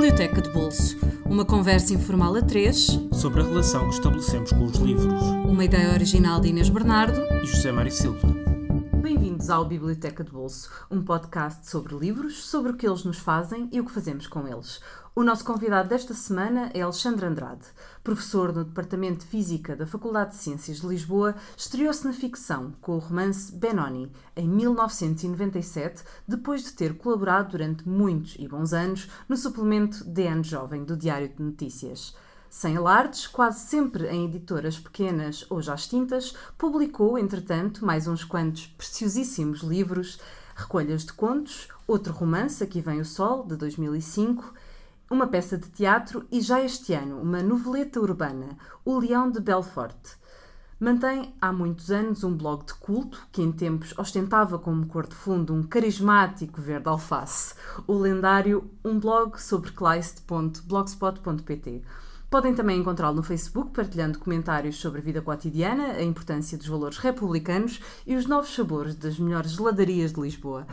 Biblioteca de Bolso, uma conversa informal a três sobre a relação que estabelecemos com os livros. Uma ideia original de Inês Bernardo E José Mário Silva. Bem-vindos ao Biblioteca de Bolso, um podcast sobre livros, sobre o que eles nos fazem e o que fazemos com eles. O nosso convidado desta semana é Alexandre Andrade. Professor no Departamento de Física da Faculdade de Ciências de Lisboa, estreou-se na ficção com o romance Benoni, em 1997, depois de ter colaborado durante muitos e bons anos no suplemento DN Jovem do Diário de Notícias. Sem alardes, quase sempre em editoras pequenas ou já extintas, publicou, entretanto, mais uns quantos preciosíssimos livros, recolhas de contos, outro romance, Aqui Vem o Sol, de 2005, uma peça de teatro e, já este ano, uma noveleta urbana, O Leão de Belfort. Mantém há muitos anos um blog de culto que em tempos ostentava como cor de fundo um carismático verde alface, o lendário Um Blog sobre Kleist.blogspot.pt. Podem também encontrá-lo no Facebook, partilhando comentários sobre a vida cotidiana, a importância dos valores republicanos e os novos sabores das melhores geladarias de Lisboa.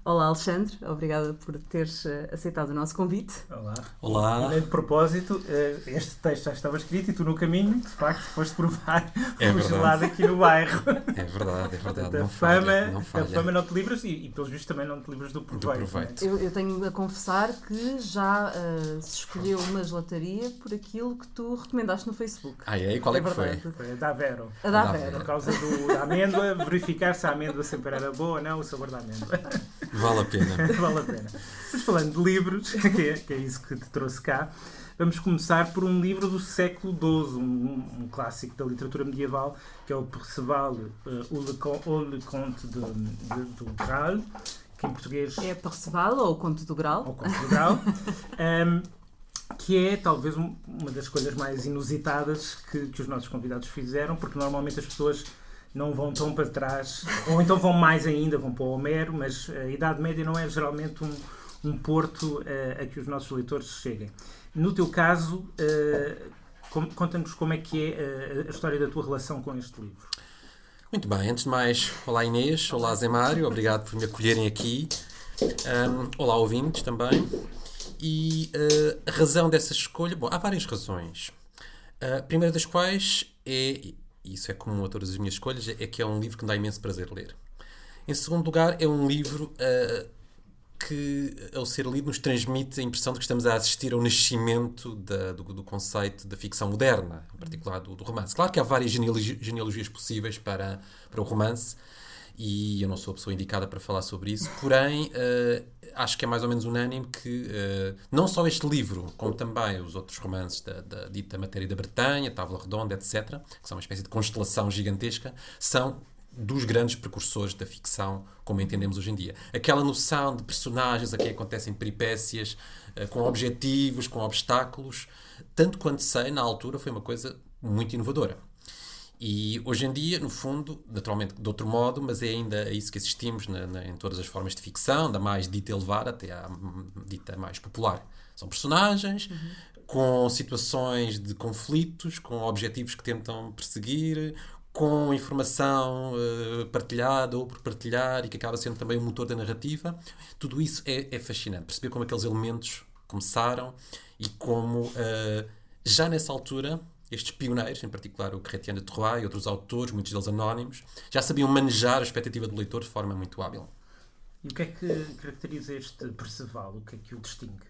Olá, Alexandre. Obrigada por teres aceitado o nosso convite. Olá. Olá. De propósito, este texto já estava escrito e tu no caminho, de facto, foste provar o gelado aqui no bairro. É verdade. Não falha. A fama não te livras e pelos vistos também não te livras do proveito. Eu tenho a confessar que já se escolheu uma gelataria por aquilo que tu recomendaste no Facebook. E qual é que foi? Foi a da Avero. A da Avero. Por causa da amêndoa, verificar se a amêndoa sempre era boa ou não, o sabor da amêndoa. Vale a pena. Vale a pena. Mas falando de livros, que é isso que te trouxe cá, vamos começar por um livro do século XII, um clássico da literatura medieval, que é o Perceval, o Le Conte do Graal, que em português... É Perceval ou o Conto do Graal? Ou Conto do Graal. Que é talvez uma das escolhas mais inusitadas que os nossos convidados fizeram, porque normalmente as pessoas não vão tão para trás, ou então vão mais ainda, vão para o Homero, mas a Idade Média não é geralmente um porto a que os nossos leitores cheguem. No teu caso, conta-nos como é que é a história da tua relação com este livro. Muito bem, antes de mais, olá Inês, olá Zé Mário, obrigado por me acolherem aqui. Olá ouvintes também. E a razão dessa escolha, há várias razões. A primeira das quais é, isso é comum a todas as minhas escolhas, é que é um livro que me dá imenso prazer ler. Em segundo lugar, é um livro que, ao ser lido, nos transmite a impressão de que estamos a assistir ao nascimento do conceito da ficção moderna, em particular do romance. Claro que há várias genealogias possíveis para o romance, e eu não sou a pessoa indicada para falar sobre isso, porém acho que é mais ou menos unânime que não só este livro, como também os outros romances da dita matéria da Bretanha, Távola Redonda, etc., que são uma espécie de constelação gigantesca, são dos grandes precursores da ficção, como entendemos hoje em dia. Aquela noção de personagens a quem acontecem peripécias, com objetivos, com obstáculos, tanto quanto sei, na altura foi uma coisa muito inovadora. E hoje em dia, no fundo, naturalmente de outro modo, mas é ainda a isso que assistimos em todas as formas de ficção, da mais dita elevada até à dita mais popular. São personagens com situações de conflitos, com objetivos que tentam perseguir, com informação partilhada ou por partilhar e que acaba sendo também o motor da narrativa. Tudo isso é fascinante. Perceber como aqueles elementos começaram e como, já nessa altura, estes pioneiros, em particular o Chrétien de Troyes e outros autores, muitos deles anónimos, já sabiam manejar a expectativa do leitor de forma muito hábil. E o que é que caracteriza este Perceval? O que é que o distingue?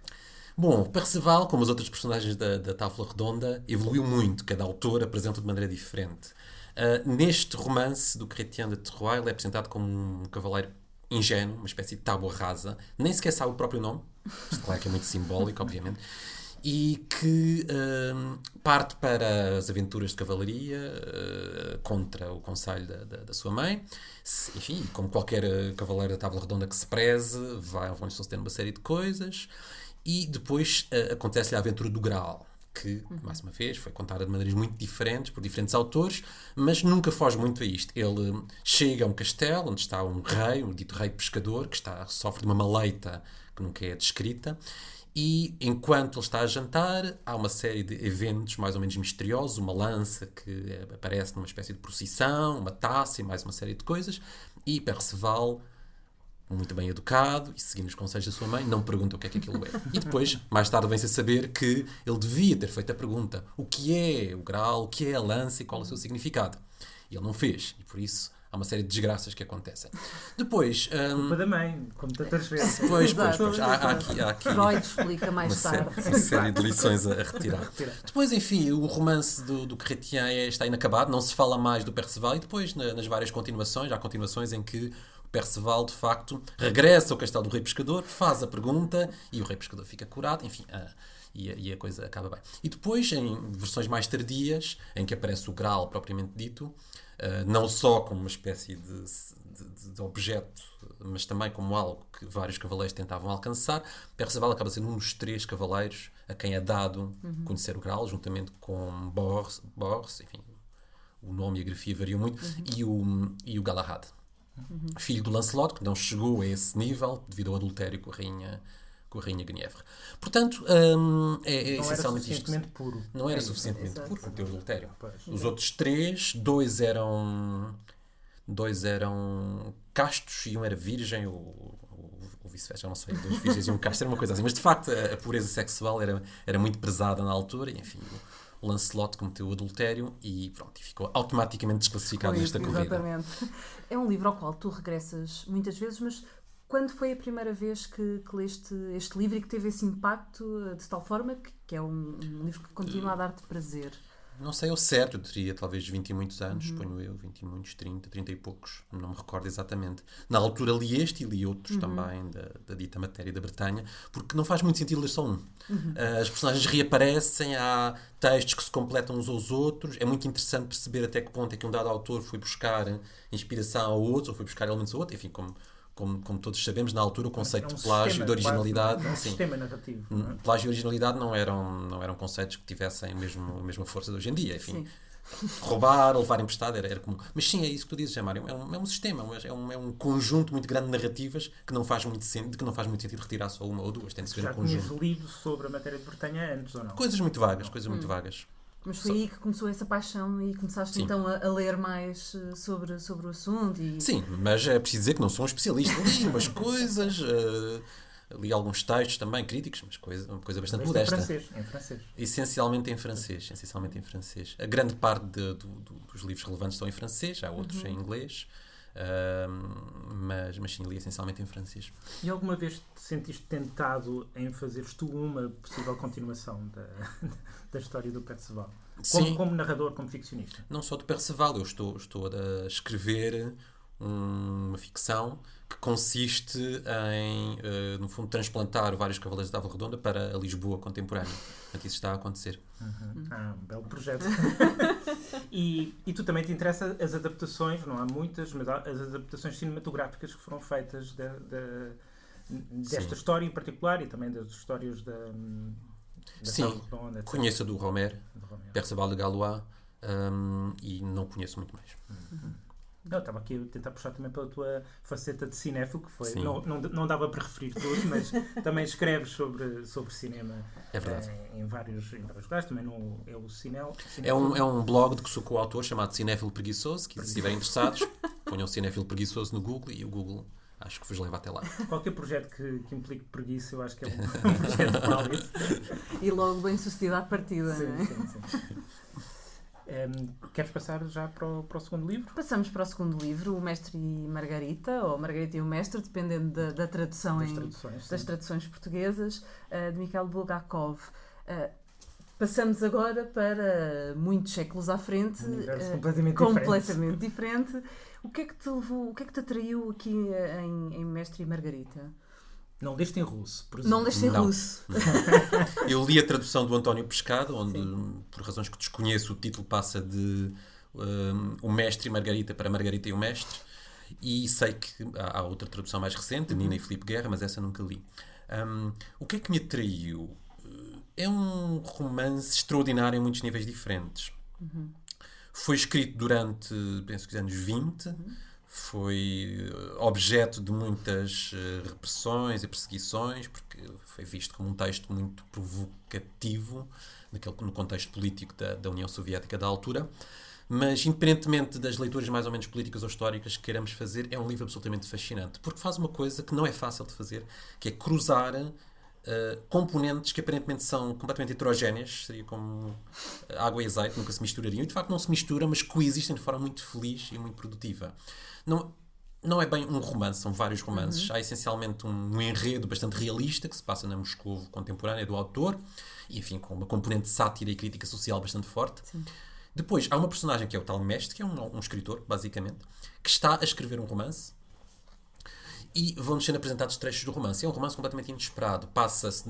Bom, Perceval, como os outros personagens da Távola Redonda, evoluiu muito. Cada autor apresenta de maneira diferente. Neste romance do Chrétien de Troyes, ele é apresentado como um cavaleiro ingênuo, uma espécie de tábua rasa, nem sequer sabe o próprio nome, isto claro que é muito simbólico, obviamente, e que parte para as aventuras de cavalaria contra o conselho da sua mãe. Enfim, como qualquer cavaleiro da Távola Redonda que se preze, vão-lhe sucedendo uma série de coisas, e depois acontece-lhe a aventura do Graal, que, mais uma vez, foi contada de maneiras muito diferentes, por diferentes autores, mas nunca foge muito a isto. Ele chega a um castelo onde está um rei, um dito rei pescador, que sofre de uma maleita que nunca é descrita, e enquanto ele está a jantar, há uma série de eventos mais ou menos misteriosos, uma lança que aparece numa espécie de procissão, uma taça e mais uma série de coisas, e Perceval muito bem educado e seguindo os conselhos da sua mãe, não pergunta o que é que aquilo é. E depois, mais tarde, vem-se a saber que ele devia ter feito a pergunta: o que é o Graal, o que é a lança e qual é o seu significado? E ele não fez, e por isso há uma série de desgraças que acontecem. Depois... Culpa da mãe, como tantas vezes. Pois, Exato. há aqui Freud explica mais uma tarde. série de lições a retirar. Depois, enfim, o romance do Chrétien está inacabado, não se fala mais do Perceval, e depois, nas várias continuações, há continuações em que o Perceval, de facto, regressa ao castelo do Rei Pescador, faz a pergunta, e o Rei Pescador fica curado, enfim... E a coisa acaba bem. E depois, em versões mais tardias, em que aparece o Graal propriamente dito, não só como uma espécie de objeto, mas também como algo que vários cavaleiros tentavam alcançar, Perceval acaba sendo um dos 3 cavaleiros a quem é dado conhecer o Graal, juntamente com Bors, enfim, o nome e a grafia variam muito, e o Galahad, filho do Lancelot, que não chegou a esse nível devido ao adultério com a Rainha Guenièvre. Portanto, é essencialmente isto. Puro. Não era suficientemente puro para ter o adultério. Pois. Os outros 3, 2 eram castos e um era virgem, ou vice-versa, eu não sei, 2 virgens e um casto, era uma coisa assim. Mas, de facto, a pureza sexual era muito prezada na altura, e, enfim, o Lancelot cometeu o adultério e pronto, e ficou automaticamente desclassificado nesta corrida. Exatamente. É um livro ao qual tu regressas muitas vezes, mas quando foi a primeira vez que leste este livro e que teve esse impacto de tal forma que é um livro que continua a dar-te prazer? Não sei ao certo, eu teria talvez 20 e muitos anos, ponho eu, 20 e muitos, 30 e poucos, não me recordo exatamente. Na altura li este e li outros também, da dita matéria da Bretanha, porque não faz muito sentido ler só um. As personagens reaparecem, há textos que se completam uns aos outros, é muito interessante perceber até que ponto é que um dado autor foi buscar inspiração a outros, ou foi buscar elementos a outros, enfim, como todos sabemos, na altura o conceito de plágio e de originalidade... É um sistema narrativo. Não é? Plágio e originalidade não eram conceitos que tivessem a mesma força de hoje em dia. Enfim, roubar, levar emprestado era comum. Mas sim, é isso que tu dizes, Mário. É um sistema, é um conjunto muito grande de narrativas que não faz muito sentido retirar só uma ou duas. Tem de se ver um conjunto. Já tinhas lido sobre a matéria de Bretanha antes, ou não? Coisas muito vagas. Mas foi aí que começou essa paixão e começaste então a ler mais sobre o assunto. Sim, mas é preciso dizer que não sou um especialista. Li umas coisas, li alguns textos também críticos, mas uma coisa bastante modesta. Em francês. Essencialmente em francês. A grande parte dos livros relevantes estão em francês, há outros em inglês. Mas sim, li essencialmente em francês. E alguma vez te sentiste tentado em fazeres tu uma possível continuação da história do Perceval? Como narrador, como ficcionista? Não só do Perceval, eu estou a escrever uma ficção que consiste em, no fundo, transplantar vários cavaleiros da Távola Redonda para a Lisboa contemporânea. Portanto, isso está a acontecer. Um belo projeto. E tu também te interessa as adaptações, não há muitas, mas há as adaptações cinematográficas que foram feitas desta história em particular e também das histórias da Sim, Redonda, etc. conheço a do Romer, Perceval de Galois, e não conheço muito mais. Não, estava aqui a tentar puxar também pela tua faceta de cinéfilo, que foi. Não dava para referir tudo, mas também escreves sobre cinema. É verdade. Em vários lugares, também é o Cinel. É um blog de que sou coautor chamado Cinéfilo Preguiçoso, que se estiverem interessados, ponham Cinéfilo Preguiçoso no Google e o Google acho que vos leva até lá. Qualquer projeto que implique preguiça, eu acho que é um projeto válido. E logo bem sucedido à partida, Sim, não é? sim. Queres passar já para o segundo livro? Passamos para o segundo livro, O Mestre e Margarita, ou Margarita e o Mestre, dependendo da tradução das traduções portuguesas, de Mikhail Bulgakov. Passamos agora para muitos séculos à frente, Um universo completamente diferente. O que é que te levou, o que é que te atraiu aqui em Mestre e Margarita? Não leste em russo, por exemplo. Não leste em russo. Eu li a tradução do António Pescado, onde, por razões que desconheço, o título passa de O Mestre e Margarita para Margarita e o Mestre, e sei que há outra tradução mais recente, de Nina e Filipe Guerra, mas essa nunca li. O que é que me atraiu? É um romance extraordinário em muitos níveis diferentes. Foi escrito durante, penso que os anos 20, foi objeto de muitas repressões e perseguições, porque foi visto como um texto muito provocativo no contexto político da União Soviética da altura, Mas, independentemente das leituras mais ou menos políticas ou históricas que queiramos fazer, é um livro absolutamente fascinante. Porque faz uma coisa que não é fácil de fazer, que é cruzar componentes que aparentemente são completamente heterogéneas, seria como água e azeite, nunca se misturariam, e de facto não se misturam, mas coexistem de forma muito feliz e muito produtiva. Não é bem um romance, são vários romances. Há essencialmente um enredo bastante realista que se passa na Moscou contemporânea do autor, e enfim, com uma componente de sátira e crítica social bastante forte. Sim. Depois há uma personagem que é o tal mestre, que é um escritor, basicamente, que está a escrever um romance. E vão-nos sendo apresentados trechos do romance. É um romance completamente inesperado. Passa-se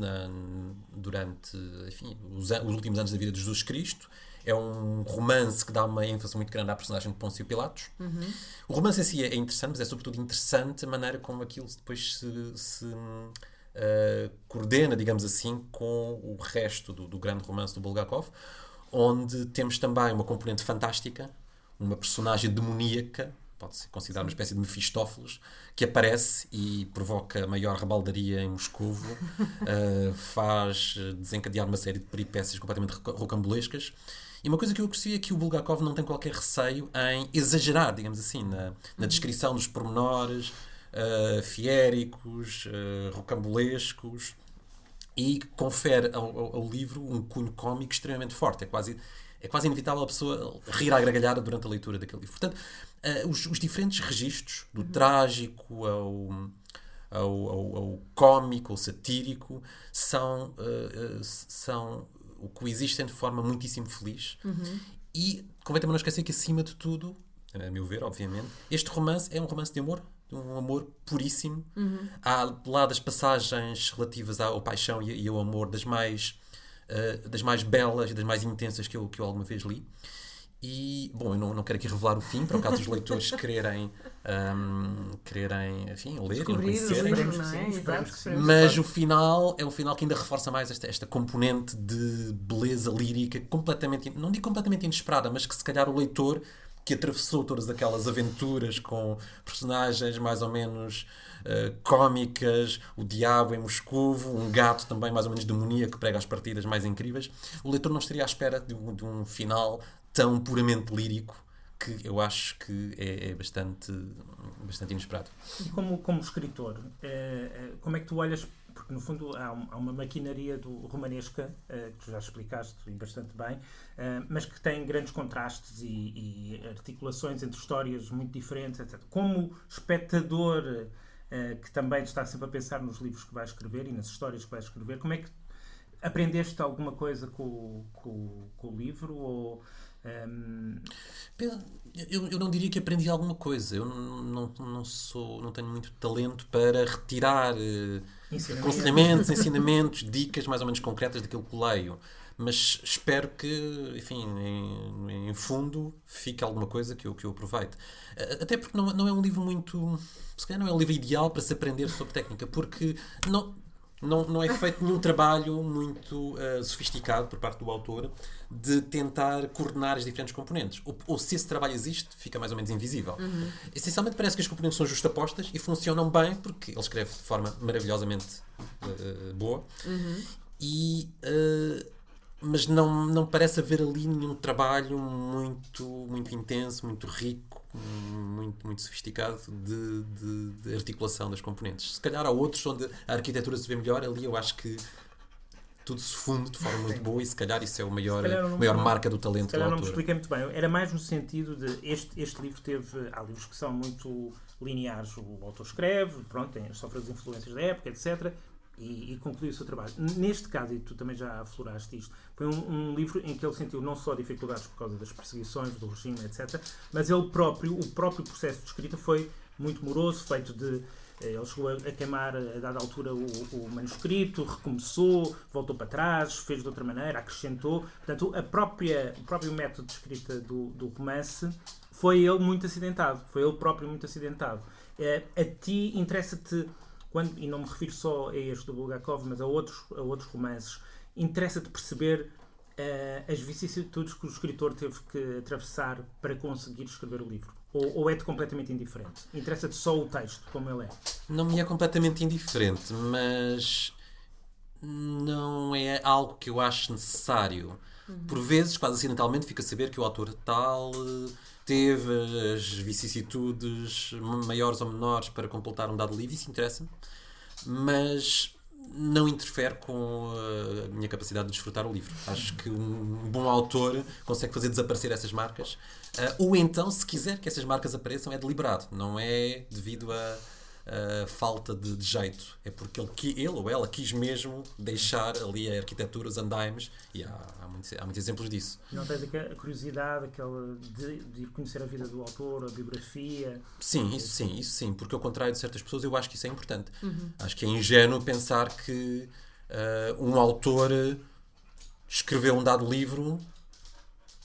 durante os últimos anos da vida de Jesus Cristo. É um romance que dá uma ênfase muito grande à personagem de Pôncio Pilatos. O romance em si é interessante, mas é sobretudo interessante a maneira como aquilo depois se coordena, digamos assim, com o resto do grande romance do Bulgakov, onde temos também uma componente fantástica, uma personagem demoníaca, pode-se considerar uma espécie de Mefistófeles, que aparece e provoca maior rabaldaria em Moscovo, faz desencadear uma série de peripécias completamente rocambolescas. E uma coisa que eu aprecio é que o Bulgakov não tem qualquer receio em exagerar, digamos assim, na descrição dos pormenores fiéricos, rocambolescos, e confere ao livro um cunho cómico extremamente forte. É quase inevitável a pessoa rir à gargalhada durante a leitura daquele livro. Portanto, os diferentes registros, do trágico ao cómico, ao satírico, são coexistem de forma muitíssimo feliz. E convém também não esquecer que, acima de tudo, a meu ver, obviamente, este romance é um romance de amor, um amor puríssimo. Há lá das passagens relativas ao paixão e ao amor das mais belas e das mais intensas que eu alguma vez li. E, bom, eu não quero aqui revelar o fim, para o caso dos leitores quererem enfim, ler e não conhecerem. Mas o final é um final que ainda reforça mais esta componente de beleza lírica, completamente, não digo completamente inesperada, mas que se calhar o leitor que atravessou todas aquelas aventuras com personagens mais ou menos cómicas, o diabo em Moscovo, um gato também mais ou menos demoníaco que prega as partidas mais incríveis, o leitor não estaria à espera de um final tão puramente lírico, que eu acho que é bastante inesperado. E como escritor, como é que tu olhas, porque no fundo há uma maquinaria romanesca, que tu já explicaste e bastante bem, mas que tem grandes contrastes e articulações entre histórias muito diferentes, etc. Como espectador, que também está sempre a pensar nos livros que vai escrever e nas histórias que vai escrever, como é que aprendeste alguma coisa com o livro? Ou eu não diria que aprendi alguma coisa. Eu não tenho muito talento para retirar aconselhamentos, ensinamentos, dicas mais ou menos concretas daquilo que leio. Mas espero que, enfim, em fundo, fique alguma coisa que eu aproveite. Até porque não é um livro muito... Se calhar não é um livro ideal para se aprender sobre técnica, porque não é feito nenhum trabalho muito sofisticado por parte do autor de tentar coordenar as diferentes componentes. Ou se esse trabalho existe, fica mais ou menos invisível. Essencialmente parece que as componentes são justapostas e funcionam bem porque ele escreve de forma maravilhosamente boa. Mas não parece haver ali nenhum trabalho muito intenso, muito rico, muito sofisticado de articulação das componentes. Se calhar há outros onde a arquitetura se vê melhor, ali eu acho que tudo se funde de forma muito boa e se calhar isso é a maior marca do talento do autor. Não me expliquei muito bem. Era mais no sentido de este livro há livros que são muito lineares. O autor escreve, sofre as influências da época, etc., e conclui o seu trabalho. Neste caso, e tu também já afloraste isto, foi um livro em que ele sentiu não só dificuldades por causa das perseguições, do regime, etc., mas o próprio processo de escrita foi muito moroso, feito de... Ele chegou a queimar, a dada altura, o manuscrito, recomeçou, voltou para trás, fez de outra maneira, acrescentou. Portanto, o próprio método de escrita do romance foi ele muito acidentado. Foi ele próprio muito acidentado. A ti interessa-te... e não me refiro só a este do Bulgakov, mas a outros romances, interessa-te perceber as vicissitudes que o escritor teve que atravessar para conseguir escrever o livro? Ou é-te completamente indiferente? Interessa-te só o texto, como ele é? Não me é completamente indiferente, mas não é algo que eu acho necessário. Por vezes, quase acidentalmente, fica a saber que o autor tal teve as vicissitudes maiores ou menores para completar um dado livro. Isso interessa-me, mas não interfere com a minha capacidade de desfrutar o livro. Acho que um bom autor consegue fazer desaparecer essas marcas, ou então, se quiser que essas marcas apareçam, é deliberado, não é devido a falta de jeito, é porque ele ou ela quis mesmo deixar ali a arquitetura, os andaimes, e há muitos exemplos disso. Não tens a curiosidade aquela de ir conhecer a vida do autor, a biografia? Sim, isso sim, porque ao contrário de certas pessoas eu acho que isso é importante. Acho que é ingênuo pensar que um autor escreveu um dado livro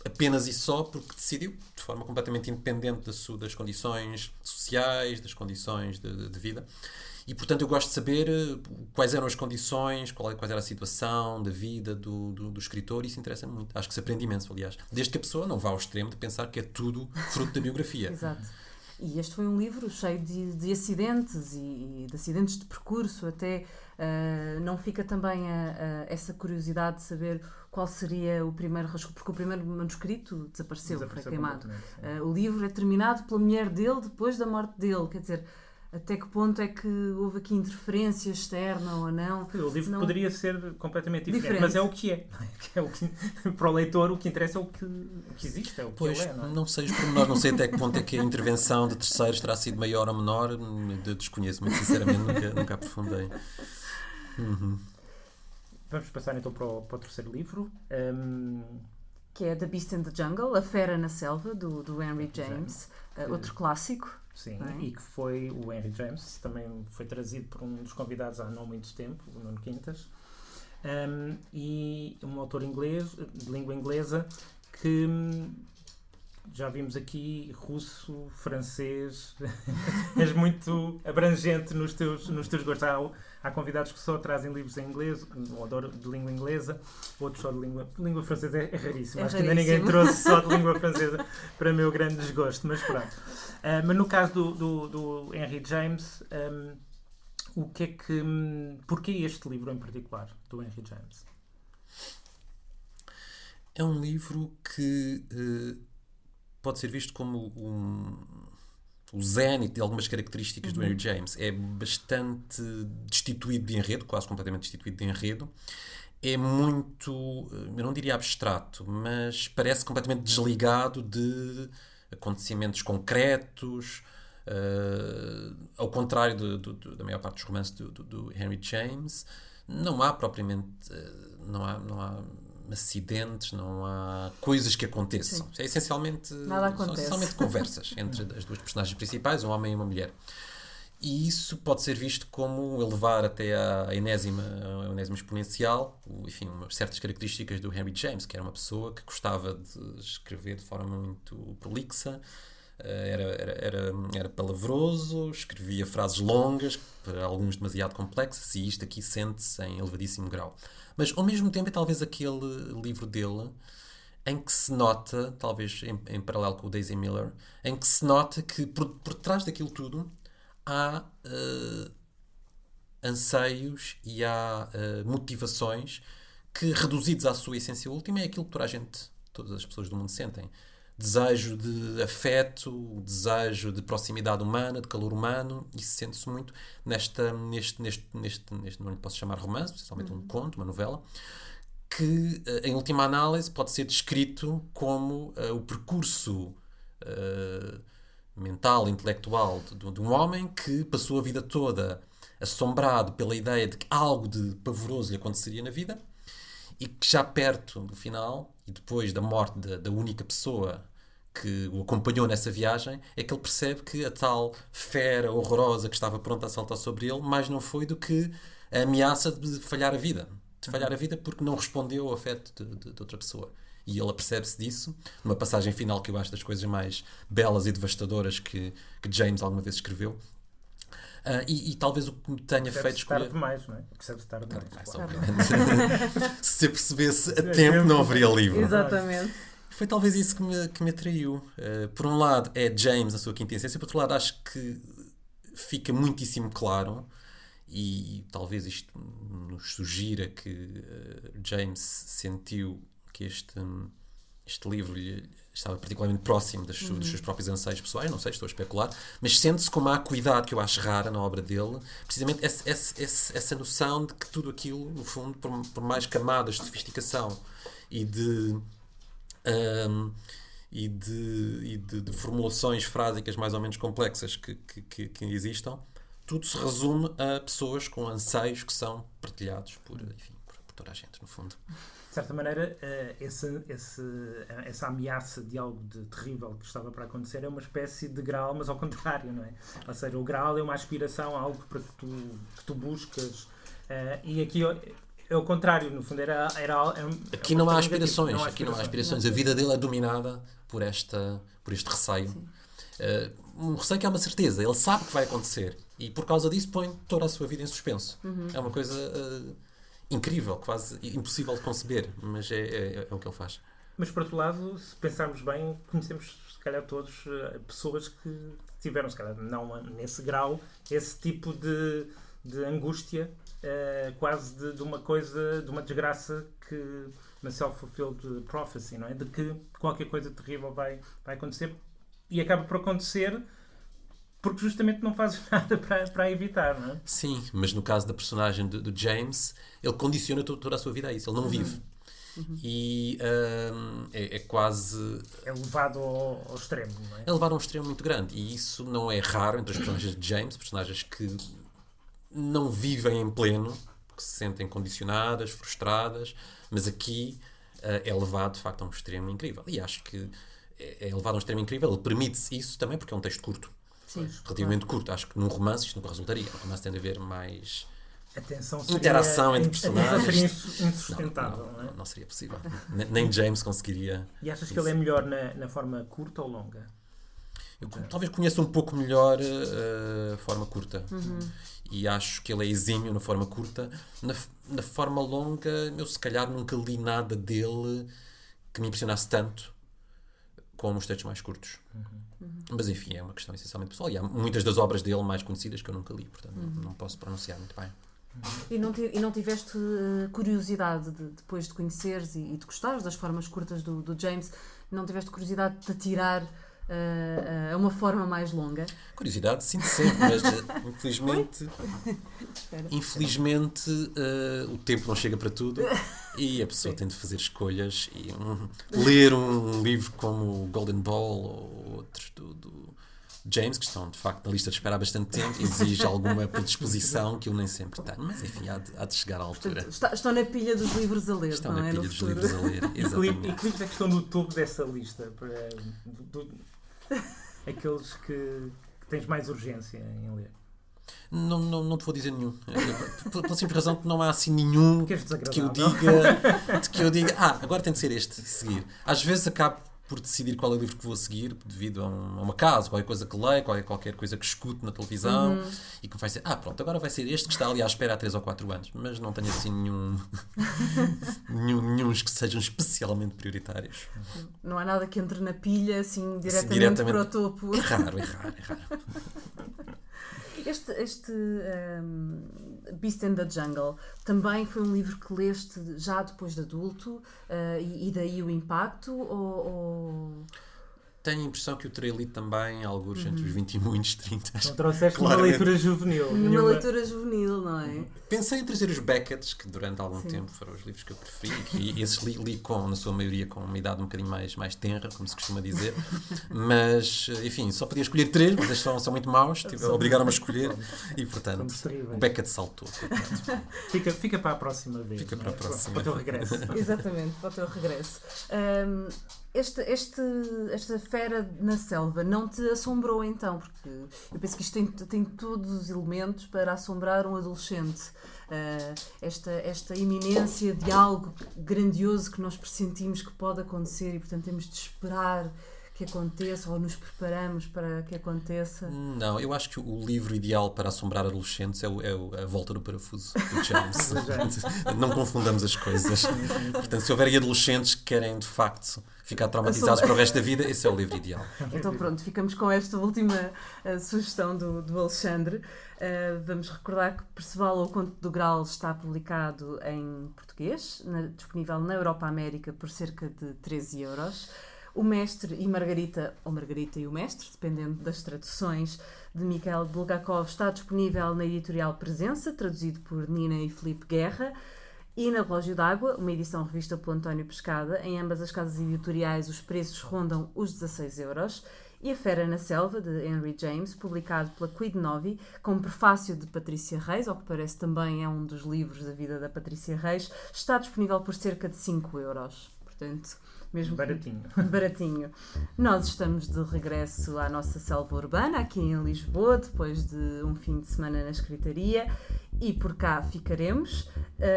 apenas e só porque decidiu, de forma completamente independente das condições sociais, das condições de vida. E, portanto, eu gosto de saber quais eram as condições, qual era a situação da vida do escritor, e isso interessa-me muito. Acho que se aprende imenso, aliás. Desde que a pessoa não vá ao extremo de pensar que é tudo fruto da biografia. Exato. E este foi um livro cheio de acidentes e de acidentes de percurso, até não fica também essa curiosidade de saber qual seria o primeiro rascunho, porque o primeiro manuscrito desapareceu foi queimado. O livro é terminado pela mulher dele depois da morte dele, quer dizer, até que ponto é que houve aqui interferência externa ou não? O livro poderia ser completamente diferente, mas é o que é. Para o leitor, o que interessa é o que existe, é o que ele é. Não sei os pormenores, não sei até que ponto é que a intervenção de terceiros terá sido maior ou menor, desconheço, muito sinceramente nunca aprofundei. Vamos passar então para o terceiro livro. Que é The Beast in the Jungle, A Fera na Selva, do Henry James, outro clássico. Sim, e que foi o Henry James, também foi trazido por um dos convidados há não muito tempo, o Nuno Quintas, e um autor inglês, de língua inglesa, que já vimos aqui russo, francês, és muito abrangente nos teus gostos. Há convidados que só trazem livros em inglês, ou de língua inglesa, outros só de língua francesa. É raríssimo. Acho que ainda ninguém trouxe só de língua francesa, para meu grande desgosto, mas pronto. Mas no caso do Henry James, porquê este livro em particular, do Henry James? É um livro que pode ser visto como o zénite de algumas características do Henry James. É bastante destituído de enredo, quase completamente destituído de enredo. É muito, eu não diria abstrato, mas parece completamente desligado de acontecimentos concretos, ao contrário da maior parte dos romances do Henry James. Não há propriamente, não há acidentes, não há coisas que aconteçam. É essencialmente, são essencialmente conversas entre as duas personagens principais, um homem e uma mulher. E isso pode ser visto como elevar até a enésima exponencial, enfim, certas características do Henry James, que era uma pessoa que gostava de escrever de forma muito prolixa, era palavroso, escrevia frases longas, para alguns demasiado complexas, e isto aqui sente-se em elevadíssimo grau. Mas, ao mesmo tempo, é talvez aquele livro dele em que se nota, talvez em paralelo com o Daisy Miller, em que se nota que por trás daquilo tudo há anseios e há motivações que, reduzidos à sua essência última, é aquilo que todas as pessoas do mundo sentem. Desejo de afeto, desejo de proximidade humana, de calor humano, e sente-se muito neste não lhe posso chamar romance, especialmente um conto, uma novela, que, em última análise, pode ser descrito como o percurso mental, intelectual de um homem que passou a vida toda assombrado pela ideia de que algo de pavoroso lhe aconteceria na vida, e que já perto do final, e depois da morte da única pessoa que o acompanhou nessa viagem, é que ele percebe que a tal fera horrorosa que estava pronta a saltar sobre ele, mais não foi do que a ameaça de falhar a vida. De falhar a vida porque não respondeu ao afeto de outra pessoa. E ele apercebe-se disso, numa passagem final que eu acho das coisas mais belas e devastadoras que James alguma vez escreveu. E talvez o que me tenha feito escolher... Tarde demais, não é? Percebe-se tarde demais. Se eu percebesse a tempo, não haveria livro. Exatamente. Foi talvez isso que me atraiu. Por um lado, é James, a sua quinta essência. Por outro lado, acho que fica muitíssimo claro, e talvez isto nos sugira que James sentiu porque este livro lhe estava particularmente próximo dos seus próprios anseios pessoais, não sei, estou a especular, mas sente-se com uma acuidade que eu acho rara na obra dele, precisamente essa noção de que tudo aquilo, no fundo, por mais camadas de sofisticação e de formulações frásicas mais ou menos complexas que existam, tudo se resume a pessoas com anseios que são partilhados por toda a gente, no fundo. De certa maneira, essa ameaça de algo de terrível que estava para acontecer é uma espécie de Graal, mas ao contrário, não é? Ou seja, o Graal é uma aspiração a algo para que tu buscas, e aqui é o contrário, no fundo. Aqui não há aspirações. A vida dele é dominada por este receio. Um receio que é uma certeza. Ele sabe que vai acontecer e por causa disso põe toda a sua vida em suspenso. É uma coisa incrível, quase impossível de conceber, mas é o que ele faz. Mas por outro lado, se pensarmos bem, conhecemos se calhar todos pessoas que tiveram, se calhar não nesse grau, esse tipo de angústia, quase de uma coisa, de uma desgraça, que uma self-fulfilled prophecy, não é? De que qualquer coisa terrível vai acontecer, e acaba por acontecer porque justamente não fazes nada para evitar, não é? Sim, mas no caso da personagem do James, ele condiciona toda a sua vida a isso, ele não vive. E é quase... É levado ao extremo, não é? É levado a um extremo muito grande, e isso não é raro entre os personagens de James, personagens que não vivem em pleno, que se sentem condicionadas, frustradas, mas aqui é levado de facto a um extremo incrível. E acho que é levado a um extremo incrível, ele permite-se isso também porque é um texto curto. Sim, relativamente curto. Acho que num romance isto nunca resultaria. No romance tem de haver mais interação entre personagens. Seria insustentável, não é? Não seria possível. Nem James conseguiria. E achas que ele é melhor na forma curta ou longa? Eu talvez conheça um pouco melhor a forma curta. E acho que ele é exímio na forma curta. Na forma longa, eu se calhar nunca li nada dele que me impressionasse tanto como os textos mais curtos. Mas enfim, é uma questão essencialmente pessoal. E há muitas das obras dele mais conhecidas que eu nunca li, portanto não posso pronunciar muito bem. E não tiveste curiosidade, depois de conheceres e de gostares das formas curtas do James, não tiveste curiosidade de te atirar a uma forma mais longa? Curiosidade, sim, sempre, mas infelizmente o tempo não chega para tudo e a pessoa tem de fazer escolhas e ler um livro como o Golden Ball ou outros do James, que estão de facto na lista de espera há bastante tempo, exige alguma predisposição que eu nem sempre tenho, mas enfim, há de chegar à altura. Portanto, estão na pilha dos livros a ler, estão não na é? pilha dos livros a ler, exatamente. E que livros é que estão no topo dessa lista? Aqueles que tens mais urgência em ler? Não te vou dizer nenhum. Pela simples razão que não há assim nenhum de que eu diga agora tem de ser este, seguir. Às vezes acabo por decidir qual é o livro que vou seguir devido a uma casa, qualquer coisa que leio, qualquer coisa que escuto na televisão e que vai ser, pronto, agora vai ser este que está ali à espera há 3 ou 4 anos, mas não tenho assim nenhuns que sejam especialmente prioritários. Não há nada que entre na pilha assim diretamente para o topo. É raro. Este Beast in the Jungle também foi um livro que leste já depois de adulto, e daí o impacto? Ou... Tenho a impressão que o terei lido também, alguns entre os 20 e muitos 30. Não trouxeste uma leitura juvenil. Uma leitura juvenil, não é? Pensei em trazer os Beckett, que durante algum tempo foram os livros que eu preferi, e esses li na sua maioria com uma idade um bocadinho mais tenra, como se costuma dizer, mas, enfim, só podia escolher 3, mas estes são muito maus, obrigaram-me a escolher, e portanto, o Beckett saltou. Fica para a próxima vez. Fica para a próxima. Para o teu regresso. Exatamente, para o teu regresso. Esta fera na selva não te assombrou então? Porque eu penso que isto tem todos os elementos para assombrar um adolescente. Esta iminência de algo grandioso que nós pressentimos que pode acontecer e portanto temos de esperar que aconteça ou nos preparamos para que aconteça? Não, eu acho que o livro ideal para assombrar adolescentes é A Volta do Parafuso, do James. Não confundamos as coisas. Portanto, se houver adolescentes que querem, de facto, ficar traumatizados para o resto da vida, esse é o livro ideal. Então pronto, ficamos com esta última sugestão do Alexandre. Vamos recordar que Perceval ou o Conto do Graal está publicado em português, disponível na Europa América por cerca de 13€. O Mestre e Margarita, ou Margarita e o Mestre, dependendo das traduções, de Mikhail Bulgakov, está disponível na editorial Presença, traduzido por Nina e Filipe Guerra, e na Relógio d'Água, uma edição revista pelo António Pescada. Em ambas as casas editoriais os preços rondam os 16€. E A Fera na Selva, de Henry James, publicado pela Quid Novi, com prefácio de Patrícia Reis, ao que parece também é um dos livros da vida da Patrícia Reis, está disponível por cerca de 5€. Portanto, mesmo baratinho. Nós estamos de regresso à nossa selva urbana, aqui em Lisboa, depois de um fim de semana na escritaria, e por cá ficaremos.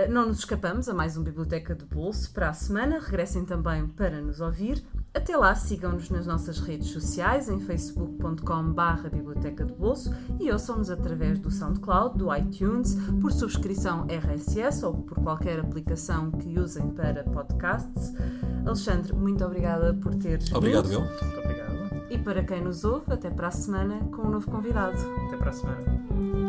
Não nos escapamos a mais um Biblioteca de Bolso para a semana. Regressem também para nos ouvir. Até lá, sigam-nos nas nossas redes sociais, em facebook.com/Biblioteca de Bolso, e ouçam-nos através do SoundCloud, do iTunes, por subscrição RSS ou por qualquer aplicação que usem para podcasts. Alexandre, muito obrigada por teres vindo. Obrigado, eu. Muito obrigado. E para quem nos ouve, até para a semana com um novo convidado. Até para a semana.